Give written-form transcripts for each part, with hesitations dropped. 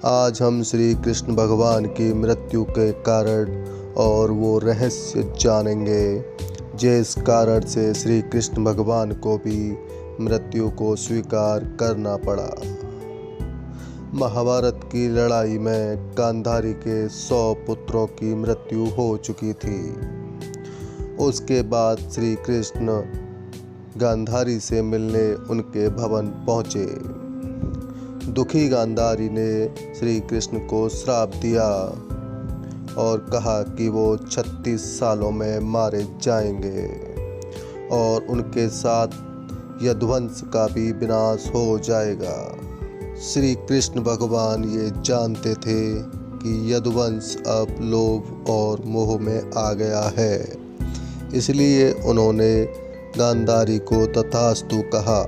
आज हम श्री कृष्ण भगवान की मृत्यु के कारण और वो रहस्य जानेंगे जिस कारण से श्री कृष्ण भगवान को भी मृत्यु को स्वीकार करना पड़ा। महाभारत की लड़ाई में गांधारी के 100 पुत्रों की मृत्यु हो चुकी थी। उसके बाद श्री कृष्ण गांधारी से मिलने उनके भवन पहुँचे। दुखी गांधारी ने श्री कृष्ण को श्राप दिया और कहा कि वो 36 सालों में मारे जाएंगे और उनके साथ यदुवंश का भी विनाश हो जाएगा। श्री कृष्ण भगवान ये जानते थे कि यदुवंश अब लोभ और मोह में आ गया है, इसलिए उन्होंने गांधारी को तथास्तु कहा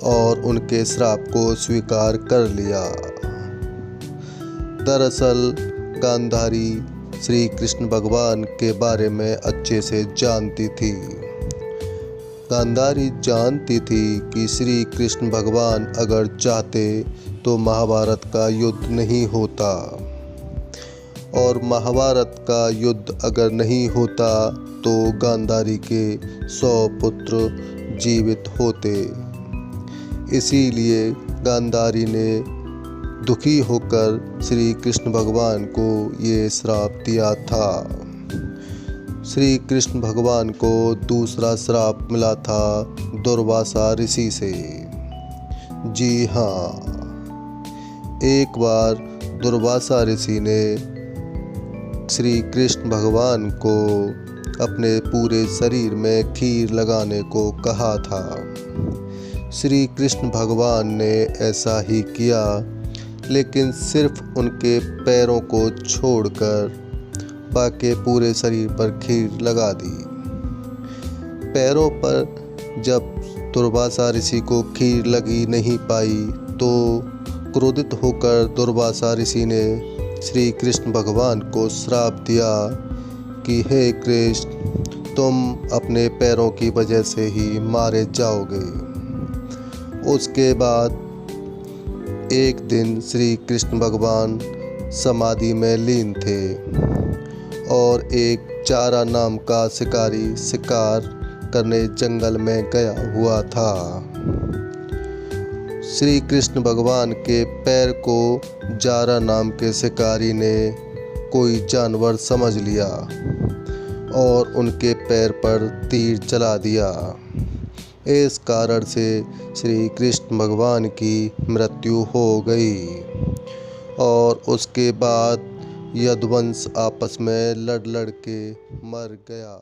और उनके श्राप को स्वीकार कर लिया। दरअसल गांधारी श्री कृष्ण भगवान के बारे में अच्छे से जानती थी। गांधारी जानती थी कि श्री कृष्ण भगवान अगर चाहते तो महाभारत का युद्ध नहीं होता, और महाभारत का युद्ध अगर नहीं होता तो गांधारी के 100 पुत्र जीवित होते। इसीलिए गांधारी ने दुखी होकर श्री कृष्ण भगवान को ये श्राप दिया था। श्री कृष्ण भगवान को दूसरा श्राप मिला था दुर्वासा ऋषि से। जी हाँ, एक बार दुर्वासा ऋषि ने श्री कृष्ण भगवान को अपने पूरे शरीर में खीर लगाने को कहा था। श्री कृष्ण भगवान ने ऐसा ही किया, लेकिन सिर्फ उनके पैरों को छोड़कर बाकी पूरे शरीर पर खीर लगा दी। पैरों पर जब दुर्वासा ऋषि को खीर लगी नहीं पाई तो क्रोधित होकर दुर्वासा ऋषि ने श्री कृष्ण भगवान को श्राप दिया कि हे कृष्ण, तुम अपने पैरों की वजह से ही मारे जाओगे। उसके बाद एक दिन श्री कृष्ण भगवान समाधि में लीन थे और एक चारा नाम का शिकारी शिकार करने जंगल में गया हुआ था। श्री कृष्ण भगवान के पैर को जारा नाम के शिकारी ने कोई जानवर समझ लिया और उनके पैर पर तीर चला दिया। इस कारण से श्री कृष्ण भगवान की मृत्यु हो गई और उसके बाद यदुवंश आपस में लड़ के मर गया।